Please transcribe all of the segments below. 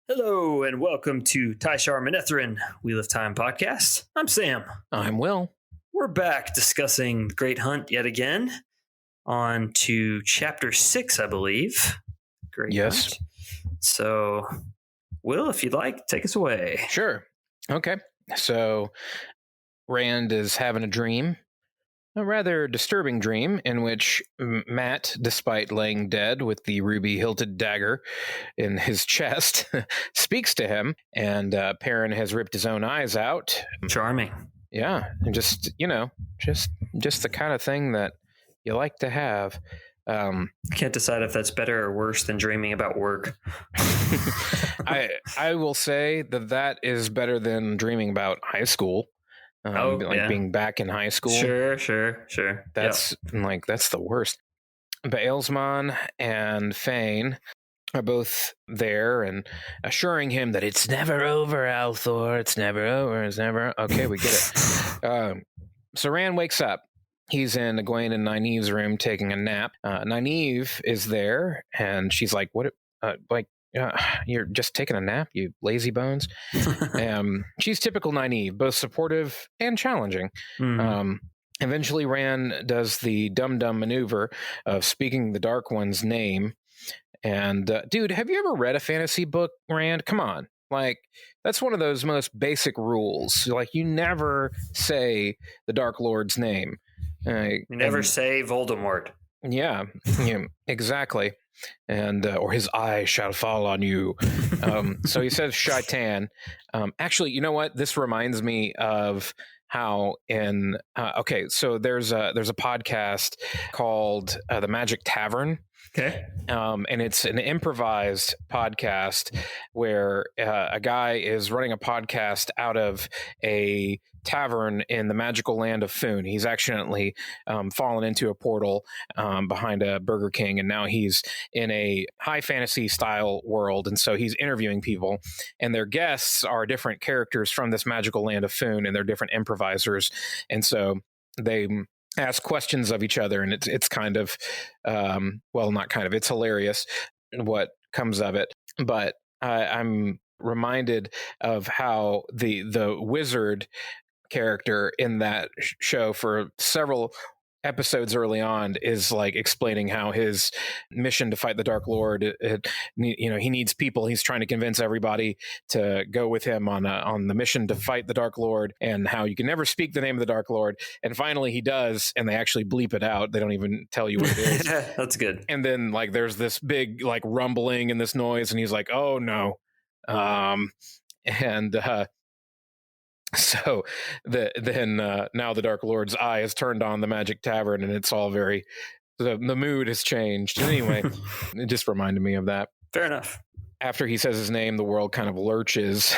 Hello and welcome to Tai'Shar Manethrin Wheel of Time podcast. I'm Sam. I'm Will. We're back discussing The Great Hunt yet again. On to chapter 6, I believe. Great Yes. Hunt. So, Will, if you'd like, take us away. Sure. Okay. So Rand is having a dream, a rather disturbing dream in which Matt, despite laying dead with the ruby-hilted dagger in his chest, speaks to him, and Perrin has ripped his own eyes out. Charming. Yeah, and just the kind of thing that you like to have. I can't decide if that's better or worse than dreaming about work. I will say that is better than dreaming about high school. Being back in high school. Sure. That's the worst. Baelsman and Fane are both there and assuring him that it's never over, Althor. It's never over. It's never. Okay, we get it. So Rand wakes up. He's in Egwene and Nynaeve's room taking a nap. Nynaeve is there, and she's like, "What? You're just taking a nap, you lazy bones." She's typical Nynaeve, both supportive and challenging. Mm-hmm. Eventually, Rand does the dumb maneuver of speaking the Dark One's name. And, dude, have you ever read a fantasy book, Rand? Come on. Like, that's one of those most basic rules. Like, you never say the Dark Lord's name. You never say Voldemort. Yeah, exactly. And or his eye shall fall on you. So he says Shaitan. Actually, you know what? This reminds me of how in so there's a podcast called The Magic Tavern. Okay. And it's an improvised podcast where a guy is running a podcast out of a tavern in the magical land of Foon. He's accidentally fallen into a portal behind a Burger King, and now he's in a high fantasy style world. And so he's interviewing people, and their guests are different characters from this magical land of Foon, and they're different improvisers. And so they ask questions of each other, and it's kind of not kind of, it's hilarious what comes of it. But I'm reminded of how the wizard character in that show for several episodes early on is like explaining how his mission to fight the Dark Lord, he needs people. He's trying to convince everybody to go with him on the mission to fight the Dark Lord, and how you can never speak the name of the Dark Lord. And finally he does, and they actually bleep it out. They don't even tell you what it is. That's good. And then like there's this big like rumbling and this noise, and he's like, "Oh no." So now the Dark Lord's eye has turned on the Magic Tavern, and it's all the mood has changed. Anyway, it just reminded me of that. Fair enough. After he says his name, the world kind of lurches,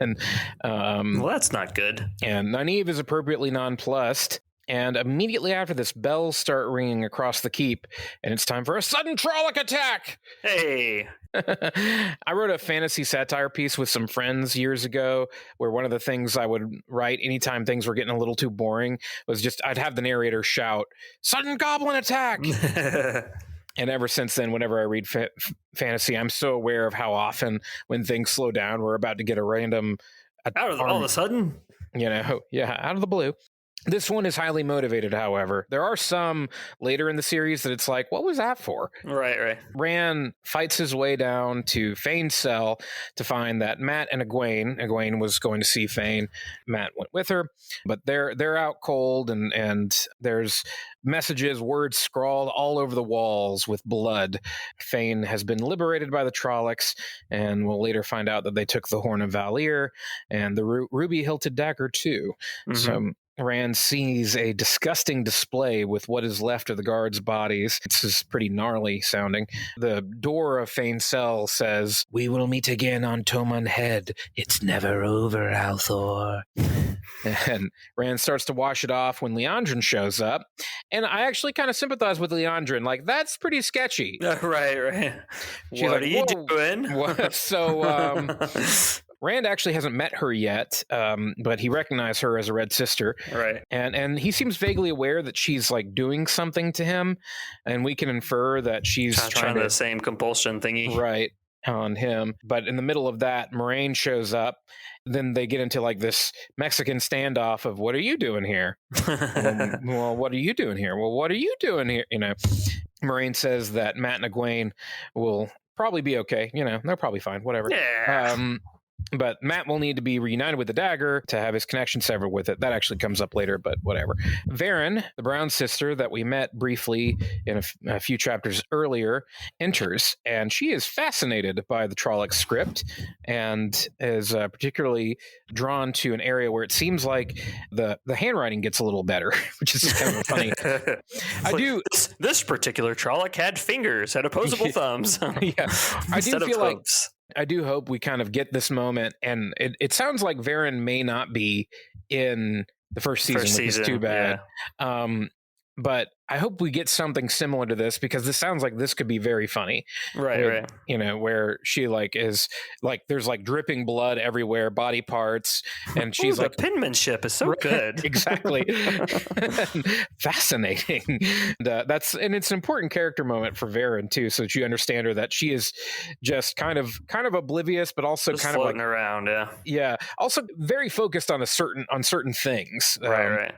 and well, that's not good. And Nynaeve is appropriately nonplussed. And immediately after this, bells start ringing across the keep, and it's time for a sudden Trolloc attack! Hey! I wrote a fantasy satire piece with some friends years ago, where one of the things I would write anytime things were getting a little too boring was just, I'd have the narrator shout, "Sudden goblin attack!" And ever since then, whenever I read fantasy, I'm so aware of how often when things slow down, we're about to get a random... all of a sudden? Out of the blue. This one is highly motivated, however. There are some later in the series that it's like, what was that for? Right. Rand fights his way down to Fane's cell to find that Matt and Egwene was going to see Fane. Matt went with her, but they're out cold, and there's messages, words scrawled all over the walls with blood. Fane has been liberated by the Trollocs, and we'll later find out that they took the Horn of Valir and the ruby-hilted dagger too. Mm-hmm. So Rand sees a disgusting display with what is left of the guards' bodies. This is pretty gnarly sounding. The door of Fane's cell says, "We will meet again on Toman Head. It's never over, Althor." And Rand starts to wash it off when Leandrin shows up. And I actually kind of sympathize with Leandrin. Like, that's pretty sketchy. Right. She's what like, are you doing? What? So, Rand actually hasn't met her yet, but he recognized her as a Red Sister. Right. And he seems vaguely aware that she's like doing something to him, and we can infer that she's trying the same compulsion thingy. Right. on him. But in the middle of that, Moraine shows up. Then they get into like this Mexican standoff of, what are you doing here? Well, what are you doing here? Well, what are you doing here? Moraine says that Matt and Egwene will probably be okay. They're probably fine. Whatever. Yeah. But Matt will need to be reunited with the dagger to have his connection severed with it. That actually comes up later, but whatever. Varen, the brown sister that we met briefly in a few chapters earlier, enters, and she is fascinated by the Trolloc script and is particularly drawn to an area where it seems like the handwriting gets a little better, which is kind of funny. This particular Trolloc had fingers, had opposable thumbs. Yeah, I do hope we kind of get this moment, and it sounds like Varen may not be in the first season, which is too bad. Yeah. But I hope we get something similar to this, because this sounds like this could be very funny. Right. Where she is there's dripping blood everywhere, body parts, and she's the penmanship is so good. Exactly. Fascinating. And it's an important character moment for Varen too, so that you understand her, that she is just kind of oblivious, but also just kind of floating around. Yeah. Also very focused on certain things. Right.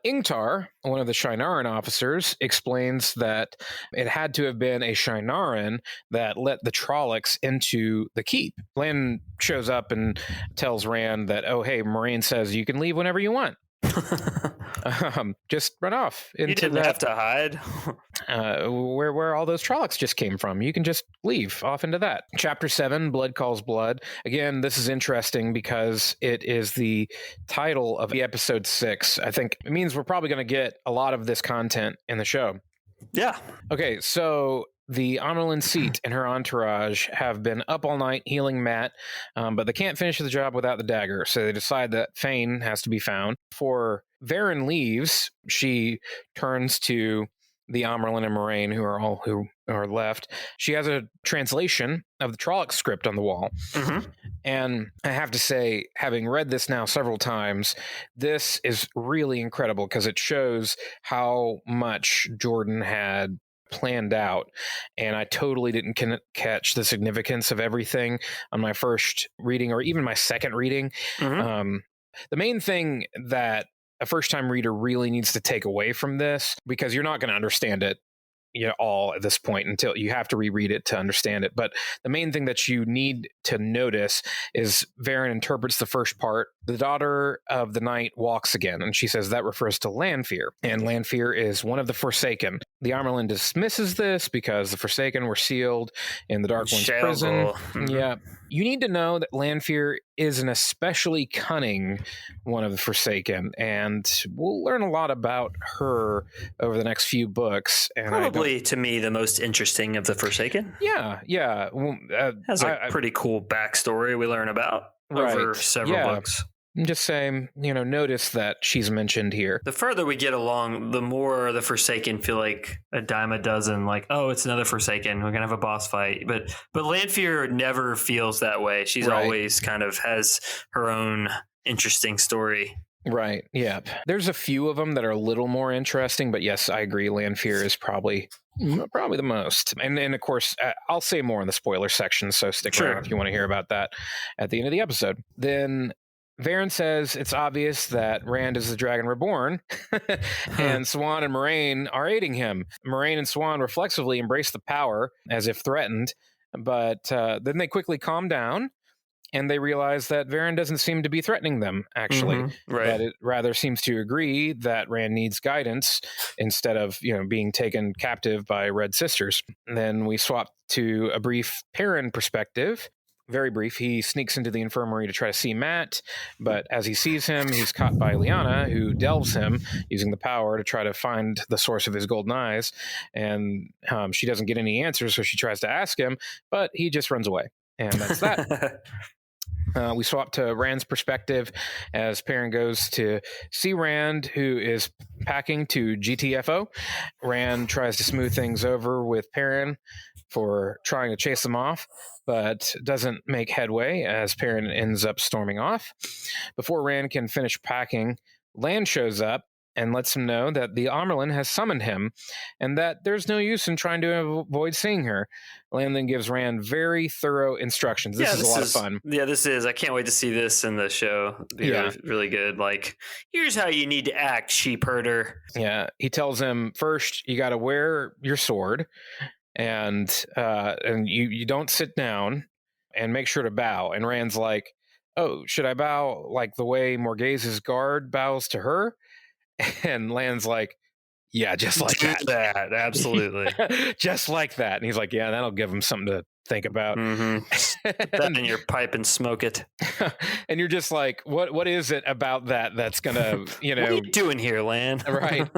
Ingtar, one of the Shinaran officers, explains that it had to have been a Shinaran that let the Trollocs into the keep. Lan shows up and tells Rand that, oh, hey, Moraine says you can leave whenever you want. Just run off into you didn't have to hide. Where all those Trollocs just came from. You can just leave off into that. Chapter 7, Blood Calls Blood. Again, this is interesting because it is the title of the episode 6. I think it means we're probably going to get a lot of this content in the show. Yeah. Okay, so the Amyrlin Seat and her entourage have been up all night healing Matt, but they can't finish the job without the dagger, so they decide that Fane has to be found. Before Varen leaves, she turns to the Amyrlin and Moraine, who are left. She has a translation of the Trolloc script on the wall. Mm-hmm. And I have to say, having read this now several times, this is really incredible, because it shows how much Jordan had planned out, and I totally didn't catch the significance of everything on my first reading, or even my second reading. Mm-hmm. The main thing that a first-time reader really needs to take away from this, because you're not going to understand it all at this point until you have to reread it to understand it. But the main thing that you need to notice is Varen interprets the first part. The daughter of the night walks again, and she says that refers to Lanfear, and Lanfear is one of the Forsaken. The Amyrlin dismisses this because the Forsaken were sealed in the Dark One's prison. Mm-hmm. Yeah. You need to know that Lanfear is an especially cunning one of the Forsaken, and we'll learn a lot about her over the next few books. And probably, to me, the most interesting of the Forsaken. Yeah. Well, has a pretty cool backstory we learn about over several books. I'm just saying, notice that she's mentioned here. The further we get along, the more the Forsaken feel like a dime a dozen, like, oh, it's another Forsaken, we're going to have a boss fight. But Lanfear never feels that way. She's always kind of has her own interesting story. Right, yeah. There's a few of them that are a little more interesting, but yes, I agree, Lanfear is probably the most. And of course, I'll say more in the spoiler section, so stick around if you want to hear about that at the end of the episode. Then Varen says it's obvious that Rand is the Dragon Reborn, and Swan and Moraine are aiding him. Moraine and Swan reflexively embrace the power as if threatened, but then they quickly calm down, and they realize that Varen doesn't seem to be threatening them, actually. Mm-hmm. Right. That it rather seems to agree that Rand needs guidance instead of, being taken captive by Red Sisters. And then we swap to a brief Perrin perspective. Very brief. He sneaks into the infirmary to try to see Matt, but as he sees him, he's caught by Lyanna, who delves him using the power to try to find the source of his golden eyes. And she doesn't get any answers, so she tries to ask him, but he just runs away. And that's that. We swap to Rand's perspective as Perrin goes to see Rand, who is packing to GTFO. Rand tries to smooth things over with Perrin for trying to chase them off, but doesn't make headway as Perrin ends up storming off. Before Rand can finish packing, Lan shows up and lets him know that the Amerlin has summoned him and that there's no use in trying to avoid seeing her. Lan then gives Rand very thorough instructions. This is a lot of fun. Yeah, this is. I can't wait to see this in the show. It'll be really, really good. Like, here's how you need to act, sheep herder. Yeah, he tells him, first, you got to wear your sword, and you don't sit down, and make sure to bow. And Rand's like, oh, should I bow like the way Morghase's guard bows to her? And Lan's like, yeah, just like that. Absolutely. Just like that. And he's like, yeah, that'll give him something to think about. Put that in your pipe and smoke it. And you're just like, what is it about that's gonna, what are you doing here, Lan? Right.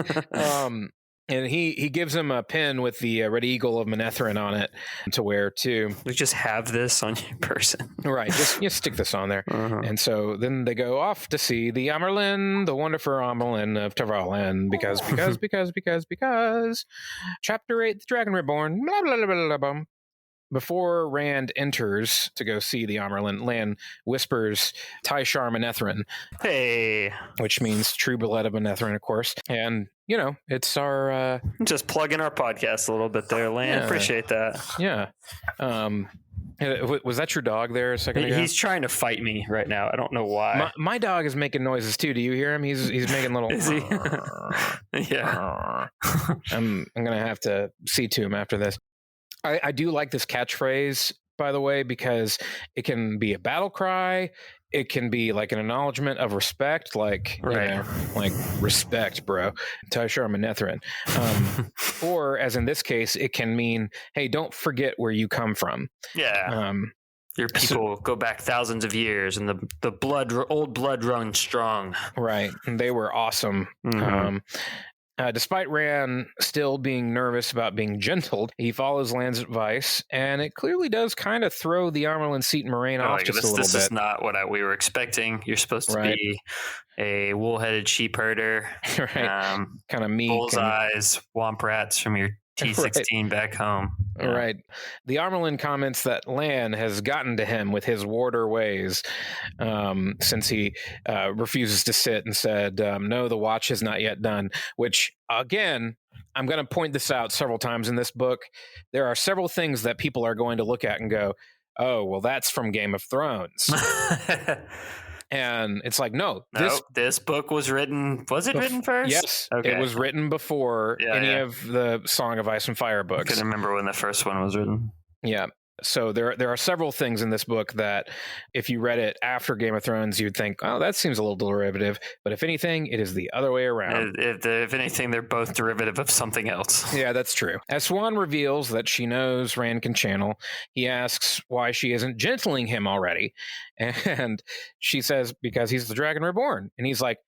And he gives him a pin with the Red Eagle of Manetheren on it to wear too. You just have this on your person. Right. Just stick this on there. And so then they go off to see the Amerlin, the wonderful Amerlin of Tavalin, because. Chapter 8, The Dragon Reborn. Blah, blah, blah, blah, blah. Before Rand enters to go see the Amerlin, Lan whispers Tai'Shar Manetheren. Hey. Which means true blood of Manetheren, of course. And, it's our... just plugging our podcast a little bit there, Lan. Yeah. Appreciate that. Yeah. Was that your dog there a second ago? He's trying to fight me right now. I don't know why. My dog is making noises too. Do you hear him? He's making little... Is he? Yeah. I'm going to have to see to him after this. I do like this catchphrase, by the way, because it can be a battle cry. It can be like an acknowledgement of respect, like, like respect, bro. Tai'Shar Manetheren. Or as in this case, it can mean, hey, don't forget where you come from. Yeah. Your people go back thousands of years, and the old blood runs strong. Right. And they were awesome. Despite Rand still being nervous about being gentled, he follows Lan's advice, and it clearly does kind of throw the Amerlin seat and Moraine off just a little bit. This is not what we were expecting. You're supposed to be a wool-headed sheep herder. Right. Kind of meek. Bullseyes, womp rats from your T16 back home. Yeah. Right. The Amerlin comments that Lan has gotten to him with his warder ways since he refuses to sit and said, no, the watch is not yet done, which, again, I'm going to point this out several times in this book. There are several things that people are going to look at and go, oh, well, that's from Game of Thrones. And it's like, no, this book was written. Was it written first? Yes. Okay. It was written before any of the Song of Ice and Fire books. I couldn't remember when the first one was written. Yeah. So there are several things in this book that if you read it after Game of Thrones, you'd think, oh, that seems a little derivative. But if anything, it is the other way around. If anything, they're both derivative of something else. Yeah, that's true. As Swan reveals that she knows Rand can channel, he asks why she isn't gentling him already. And she says, because he's the Dragon Reborn. And he's like,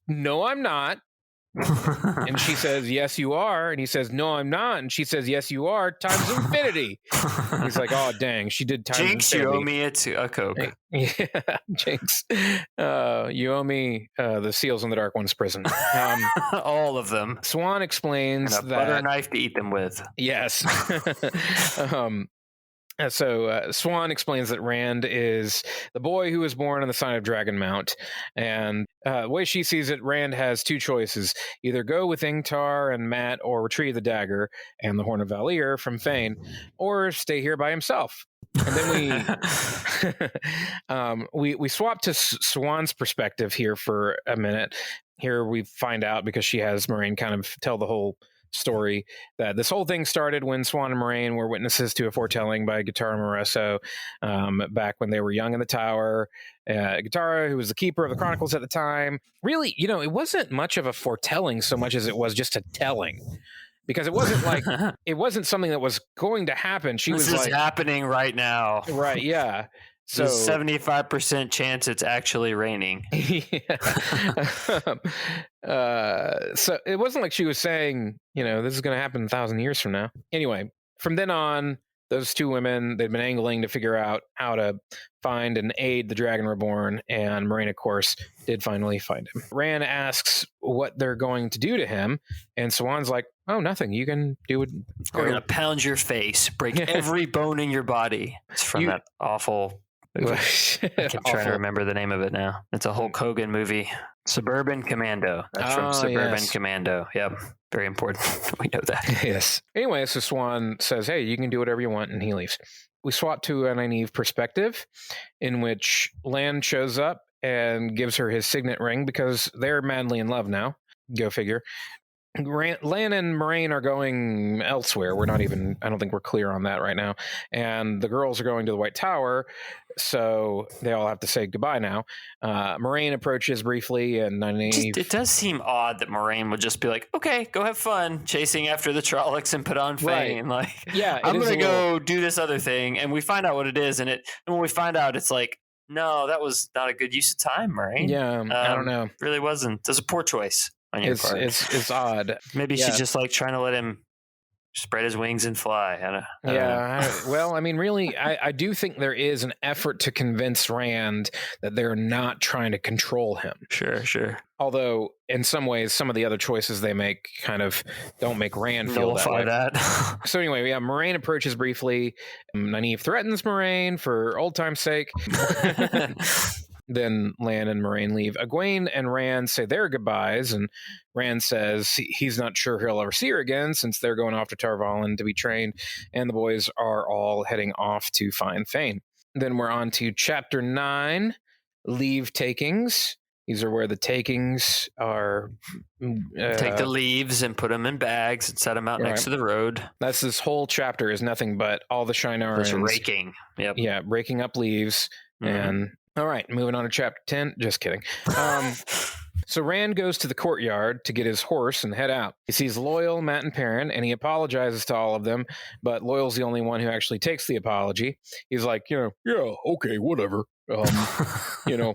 no, I'm not. And she says, yes, you are. And he says, no, I'm not. And she says, yes, you are, times infinity. He's like, oh, dang, she did times Jinx, infinity. You owe me a Coke. Yeah, Jinx. You owe me the Seals in the Dark One's prison. All of them. Swan explains and a butter knife to eat them with. Yes. So Swan explains that Rand is the boy who was born on the sign of Dragon Mount. And the way she sees it, Rand has two choices. Either go with Ingtar and Mat or retrieve the dagger and the Horn of Valir from Fane, or stay here by himself. And then we swap to Swan's perspective here for a minute. Here we find out, because she has Moraine kind of tell the whole story, that this whole thing started when Swan and Moraine were witnesses to a foretelling by Guittara Moresso back when they were young in the tower. Guittara, who was the keeper of the chronicles at the time, really, it wasn't much of a foretelling so much as it was just a telling. Because it wasn't like it wasn't something that was going to happen. This is happening right now. Right, yeah. So 75% chance it's actually raining. So it wasn't like she was saying, this is going to happen 1,000 years from now. Anyway, from then on, those two women, they'd been angling to figure out how to find and aid the Dragon Reborn, and Moraine, of course, did finally find him. Rand asks what they're going to do to him, and Swan's like, oh, nothing. You can do it. We're going to pound your face, break every bone in your body. It's from that awful movie. I keep trying to remember the name of it now. It's a Hulk Hogan movie. Suburban Commando. That's from Suburban Commando. Yep. Very important. We know that. Yes. Anyway, so Swan says, hey, you can do whatever you want, and he leaves. We swap to an Nynaeve perspective in which Lan shows up and gives her his signet ring because they're madly in love now. Go figure. Lan and Moraine are going elsewhere. I don't think we're clear on that right now. And the girls are going to the White Tower, so they all have to say goodbye now. Moraine approaches briefly, and Nynaeve... It does seem odd that Moraine would just be like, okay, go have fun chasing after the Trollocs and put on Fane. Right. Like, yeah, I'm going to go do this other thing. And we find out what it is. And when we find out, it's like, no, that was not a good use of time, Moraine. Yeah, I don't know. Really wasn't. It was a poor choice. It's odd. Maybe she's just like trying to let him spread his wings and fly. I don't know. Well, I mean, really, I do think there is an effort to convince Rand that they're not trying to control him. Sure. Although, in some ways, some of the other choices they make kind of don't make Rand feel that way. So anyway, Moraine approaches briefly. Nynaeve threatens Moraine for old time's sake. Then Lan and Moraine leave. Egwene and Rand say their goodbyes, and Rand says he's not sure he'll ever see her again since they're going off to Tarvalin to be trained, and the boys are all heading off to find Fane. Then we're on to Chapter 9, Leave Takings. These are where the takings are... Take the leaves and put them in bags and set them out next to the road. That's this whole chapter is nothing but all the Shienarans... Just raking. Yep. Yeah, raking up leaves and... All right, moving on to Chapter 10. Just kidding. So Rand goes to the courtyard to get his horse and head out. He sees Loyal, Mat, and Perrin, and he apologizes to all of them, but Loyal's the only one who actually takes the apology. He's like, yeah, okay, whatever. I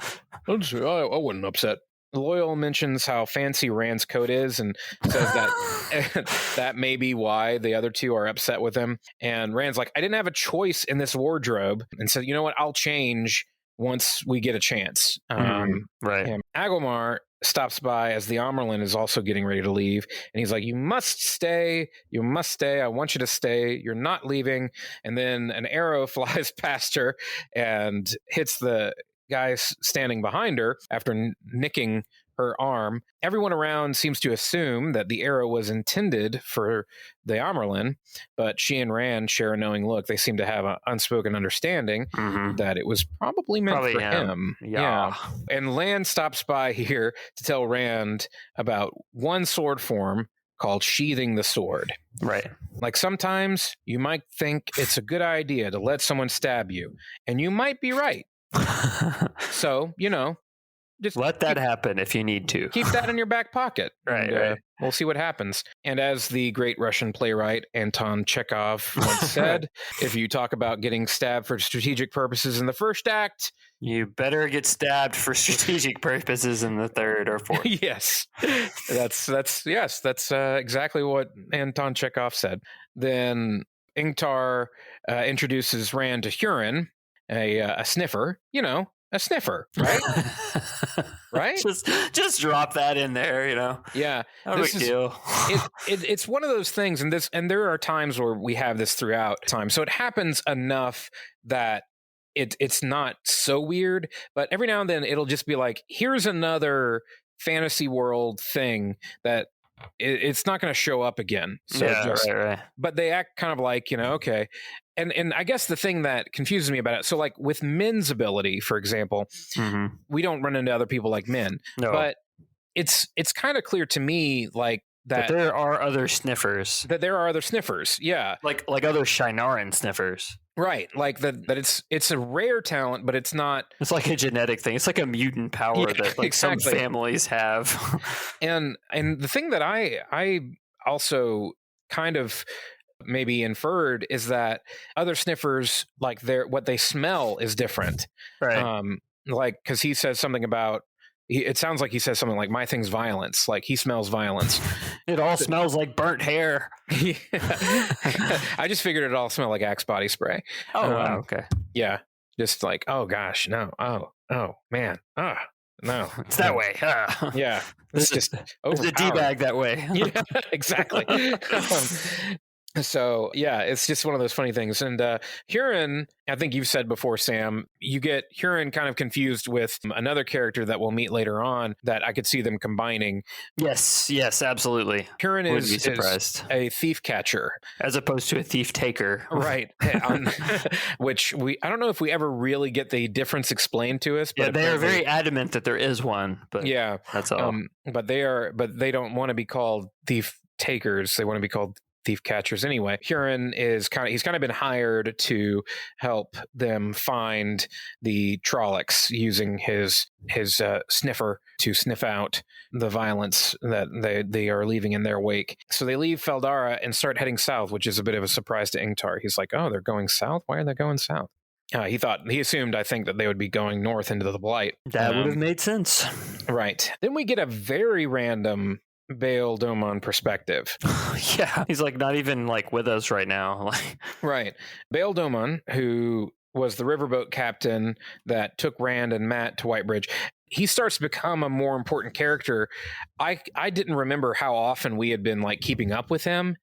wasn't upset. Loyal mentions how fancy Rand's coat is and says that that may be why the other two are upset with him. And Rand's like, I didn't have a choice in this wardrobe, and said, you know what, I'll change once we get a chance. Right. And Agomar stops by as the Amerlin is also getting ready to leave. And he's like, you must stay. I want you to stay. You're not leaving. And then an arrow flies past her and hits the guy standing behind her after nicking her arm. Everyone around seems to assume that the arrow was intended for the Amerlin, but she and Rand share a knowing look. They seem to have an unspoken understanding that it was probably meant for him. Yeah. And Lan stops by here to tell Rand about one sword form called sheathing the sword. Right. Like sometimes you might think it's a good idea to let someone stab you, and you might be right. So, just let that happen if you need to. Keep that in your back pocket. Right. We'll see what happens. And as the great Russian playwright Anton Chekhov once said, if you talk about getting stabbed for strategic purposes in the first act, you better get stabbed for strategic purposes in the third or fourth. Yes. That's exactly what Anton Chekhov said. Then Ingtar introduces Rand to Huron, a sniffer, a sniffer, right? Right? Just drop that in there, Yeah. No big deal. It's one of those things, and there are times where we have this throughout time. So it happens enough that it's not so weird, but every now and then it'll just be like, here's another fantasy world thing that it's not going to show up again. So right. But they act kind of like, okay. And I guess the thing that confuses me about it, so like with Min's ability, for example, we don't run into other people like Min. No. But it's kind of clear to me like that there are other sniffers. Yeah. Like other Shienarans sniffers. Right. Like that it's a rare talent, but it's not. It's like a genetic thing. It's like a mutant power that like some families have. And the thing that I also kind of maybe inferred is that other sniffers, like what they smell is different. Right. Like, because he says something about, it sounds like he says something like, my thing's violence. Like he smells violence. It all smells like burnt hair. I just figured it all smelled like Axe body spray. Oh, wow. Okay. Yeah. Just like, oh gosh, no. Oh man. No. It's that way. Yeah. It's just the D-bag that way. Yeah, exactly. So yeah, it's just one of those funny things. And Huron, I think you've said before, Sam, you get Huron kind of confused with another character that we'll meet later on that I could see them combining. Yes, absolutely. Huron Wouldn't be is surprised. a thief catcher, as opposed to a thief taker. right? Which I don't know if we ever really get the difference explained to us. Yeah, But they are very adamant that there is one. But yeah, that's all. But they don't want to be called thief takers. They want to be called thief catchers anyway. Huron he's kind of been hired to help them find the Trollocs using his sniffer to sniff out the violence that they are leaving in their wake. So they leave Feldara and start heading south, which is a bit of a surprise to Ingtar. He's like, oh, they're going south? Why are they going south? He assumed, I think, that they would be going north into the Blight. That would have made sense. Right. Then we get a very random Bail Domon perspective. Yeah, he's like not even like with us right now. Right. Bail Domon, who was the riverboat captain that took Rand and Matt to Whitebridge, he starts to become a more important character. I didn't remember how often we had been like keeping up with him.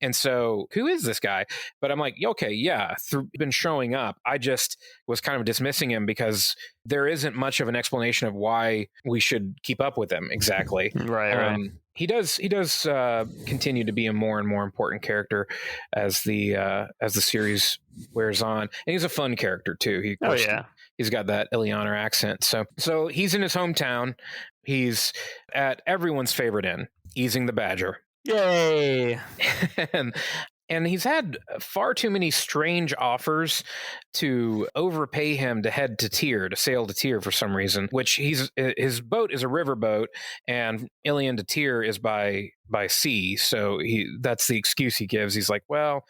And so, who is this guy? But I'm like, okay, yeah, been showing up. I just was kind of dismissing him because there isn't much of an explanation of why we should keep up with him exactly. Right. He does continue to be a more and more important character as the series wears on, and he's a fun character too. He's got that Illianer accent. So he's in his hometown. He's at everyone's favorite inn, Easing the Badger. Yay! And he's had far too many strange offers to overpay him to sail to Tyr for some reason, which his boat is a riverboat and Ilion to Tyr is by sea. So that's the excuse he gives. He's like, well,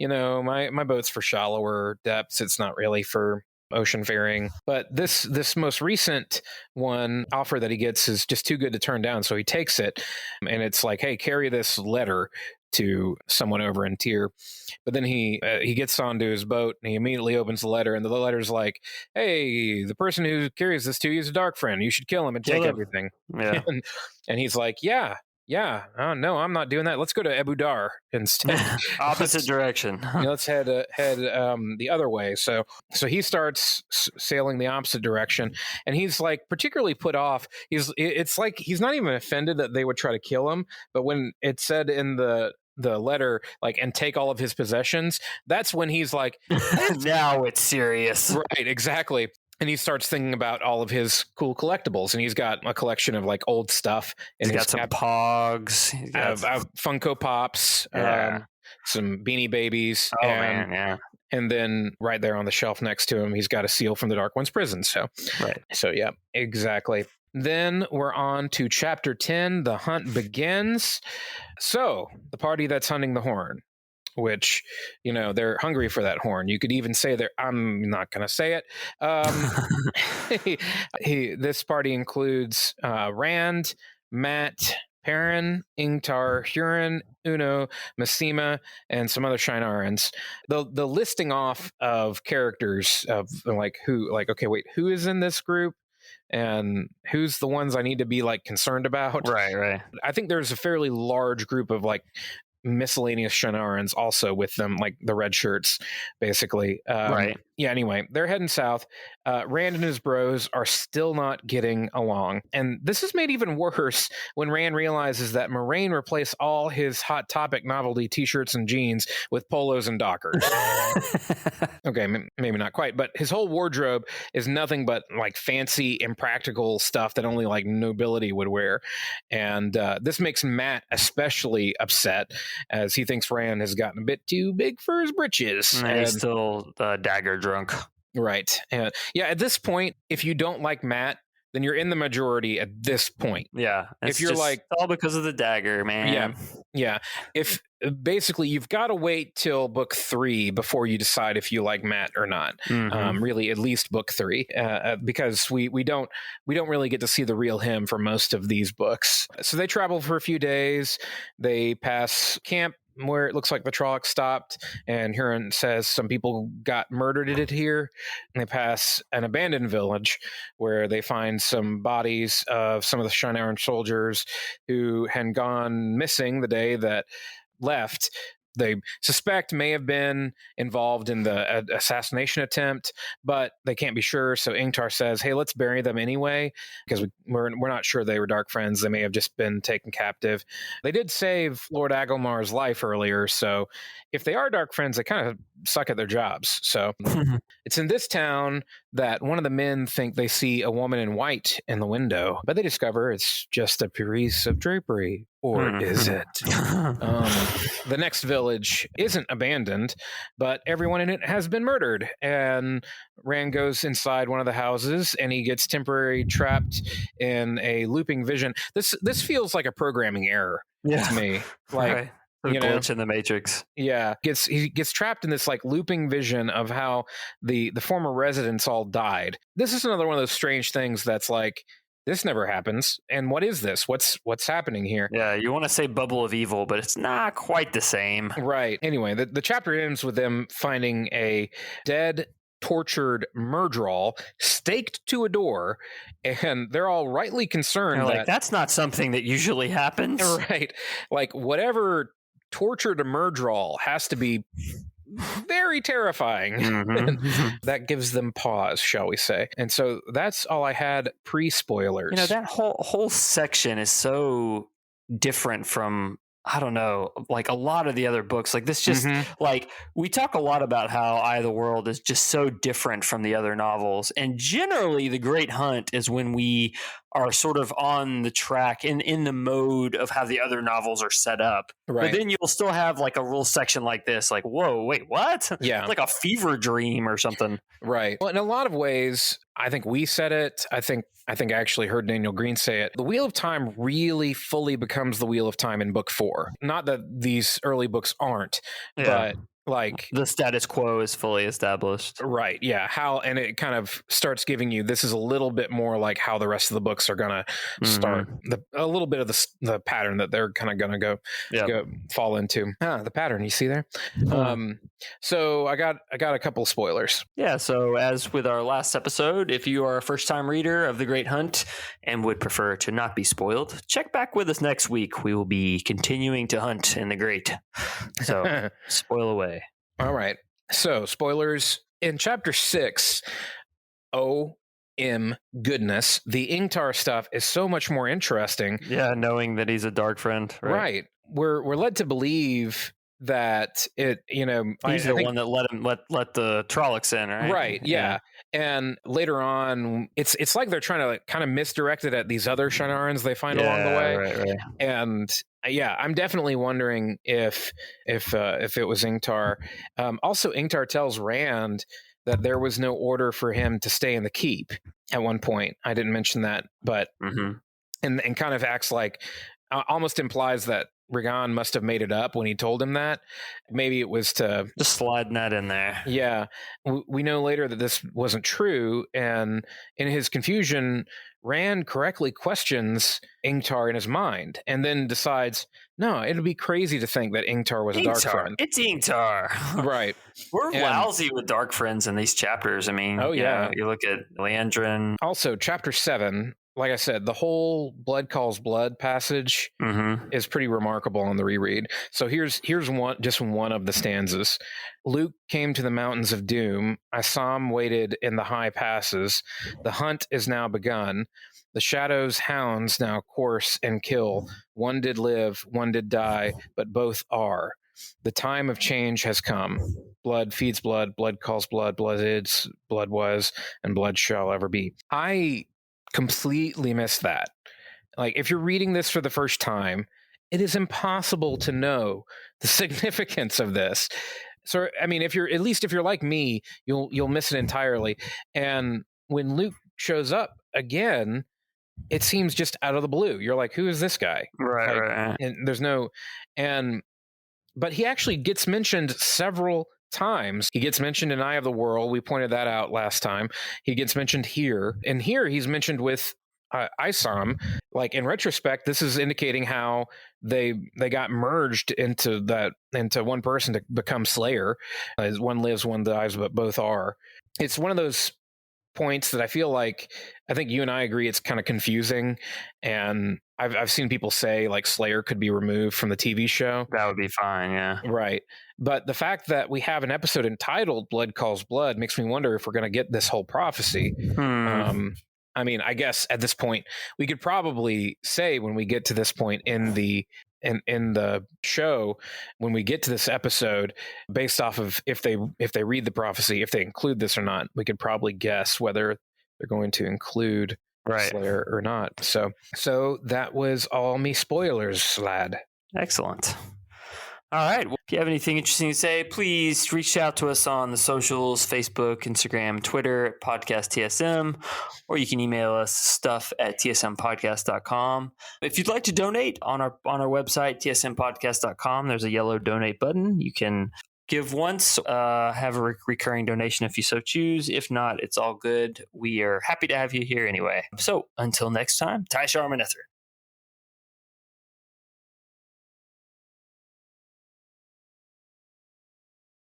my boat's for shallower depths. It's not really for ocean faring. But this most recent offer that he gets is just too good to turn down. So he takes it, and it's like, hey, carry this letter to someone over in Tyr. But then he gets onto his boat and he immediately opens the letter, and the letter's like, hey, the person who carries this to you is a dark friend. You should kill him and take everything. Yeah. And he's like, yeah. No, I'm not doing that. Let's go to Abu Dar instead. Opposite direction. Let's head the other way. So he starts sailing the opposite direction, and he's like particularly put off. It's like he's not even offended that they would try to kill him, but when it said in the letter, like, and take all of his possessions, that's when he's like, now it's serious. Right, exactly. And he starts thinking about all of his cool collectibles, and he's got a collection of like old stuff. And he's got some Pogs, Funko Pops, some Beanie Babies. Oh man, yeah. And then right there on the shelf next to him, he's got a seal from the Dark One's prison. So yeah, exactly. Then we're on to chapter 10. The hunt begins. So the party that's hunting the horn, which, they're hungry for that horn. You could even say I'm not going to say it. This party includes Rand, Matt, Perrin, Ingtar, Huron, Uno, Massima, and some other Shinarans. The listing off of characters of who is in this group and who's the ones I need to be like concerned about. Right. I think there's a fairly large group of like miscellaneous Shinarans also with them, like the red shirts, basically. Right. Yeah, anyway, they're heading south. Rand and his bros are still not getting along. And this is made even worse when Rand realizes that Moraine replaced all his Hot Topic novelty t-shirts and jeans with polos and dockers. Okay, maybe not quite, but his whole wardrobe is nothing but like fancy, impractical stuff that only like nobility would wear. And this makes Matt especially upset, as he thinks Rand has gotten a bit too big for his britches. And he's still dagger drunk. Right. Yeah, at this point, if you don't like Matt, then you're in the majority at this point. Yeah. If you're like, all because of the dagger, man. Yeah. If basically you've got to wait till book 3 before you decide if you like Matt or not. Mm-hmm. Really, at least book 3, because we don't really get to see the real him for most of these books. So they travel for a few days. They pass camp where it looks like the Trolloc stopped, and Huron says some people got murdered in it here. And they pass an abandoned village where they find some bodies of some of the Shinaran soldiers who had gone missing the day that left. they suspect may have been involved in the assassination attempt, but they can't be sure. So Ingtar says, hey, let's bury them anyway, because we're not sure they were dark friends. They may have just been taken captive. They did save Lord Agelmar's life earlier, so if they are dark friends, they kind of suck at their jobs. So it's in this town that one of the men think they see a woman in white in the window, but they discover it's just a piece of drapery. Or is it? The next village isn't abandoned, but everyone in it has been murdered. And Rand goes inside one of the houses and he gets temporarily trapped in a looping vision. This feels like a programming error to me. Like, right. A glitch in the Matrix. Yeah, he gets trapped in this like looping vision of how the former residents all died. This is another one of those strange things that's like, this never happens. And what is this? What's happening here? Yeah, you want to say bubble of evil, but it's not quite the same. Right. Anyway, the chapter ends with them finding a dead, tortured Murdral staked to a door, and they're all rightly concerned like, that's not something that usually happens. Right. Like, whatever tortured a Murdral has to be very terrifying. That gives them pause, shall we say. And so that's all I had pre-spoilers. That whole section is so different from, I don't know, like a lot of the other books. Like this just like we talk a lot about how Eye of the World is just so different from the other novels. And generally the Great Hunt is when we are sort of on the track in the mode of how the other novels are set up. Right. But then you'll still have like a real section like this, like, whoa, wait, what? Yeah. It's like a fever dream or something. Right. Well, in a lot of ways, I think we said it. I think I actually heard Daniel Green say it. The Wheel of Time really fully becomes the Wheel of Time in book 4. Not that these early books aren't, but like the status quo is fully established. Right. Yeah. And it kind of starts giving you, this is a little bit more like how the rest of the books are going to start, a little bit of the pattern that they're kind of going to go fall into. The pattern you see there. So I got a couple of spoilers. Yeah. So as with our last episode, if you are a first time reader of The Great Hunt and would prefer to not be spoiled, check back with us next week. We will be continuing to hunt in the Great. So spoil away. All right. So spoilers in chapter 6. Goodness, the Ingtar stuff is so much more interesting. Yeah, knowing that he's a dark friend. Right. We're led to believe that it, he's the one that let the Trollocs in, right? Right. Yeah. And later on, it's like they're trying to like kind of misdirect it at these other Shannarans they find along the way. Right. And I'm definitely wondering if it was Ingtar. Also, Ingtar tells Rand that there was no order for him to stay in the keep at one point. I didn't mention that, but and kind of acts like almost implies that Regan must have made it up when he told him that. Maybe it was to just sliding that in there. Yeah. We know later that this wasn't true. And in his confusion, Rand correctly questions Ingtar in his mind and then decides, no, it'd be crazy to think that Ingtar was a dark friend. It's Ingtar. Right. We're lousy with dark friends in these chapters. I mean, you look at Leandrin. Also, chapter 7, like I said, the whole blood calls blood passage is pretty remarkable on the reread. So here's one of the stanzas. Luke came to the mountains of doom. I saw him waited in the high passes. The hunt is now begun. The shadow's hounds now course and kill. One did live, one did die, but both are. The time of change has come. Blood feeds blood, blood calls blood, blood is, blood was, and blood shall ever be. I completely missed that. Like, if you're reading this for the first time, it is impossible to know the significance of this. So, I mean, if you're like me, you'll miss it entirely. And when Luke shows up again, it seems just out of the blue. You're like, who is this guy? Right. And but he actually gets mentioned several times. He gets mentioned in Eye of the World. We pointed that out last time. He gets mentioned here. And here he's mentioned with Isam. Like, in retrospect, this is indicating how they got merged into one person to become Slayer. One lives, one dies, but both are. It's one of those points that I think you and I agree it's kind of confusing, and I've seen people say like Slayer could be removed from the TV show. That would be fine, yeah. Right. But the fact that we have an episode entitled Blood Calls Blood makes me wonder if we're going to get this whole prophecy. I mean, I guess at this point we could probably say when we get to this point in the show, when we get to this episode, based off of if they read the prophecy, if they include this or not, we could probably guess whether they're going to include Slayer or not. So that was all me spoilers, lad. Excellent. All right. Well, if you have anything interesting to say, please reach out to us on the socials, Facebook, Instagram, Twitter at Podcast TSM, or you can email us stuff@tsmpodcast.com. If you'd like to donate on our website, tsmpodcast.com, there's a yellow donate button. You can give once, have a recurring donation if you so choose. If not, it's all good. We are happy to have you here anyway. So until next time, Tai'Shar Manethra.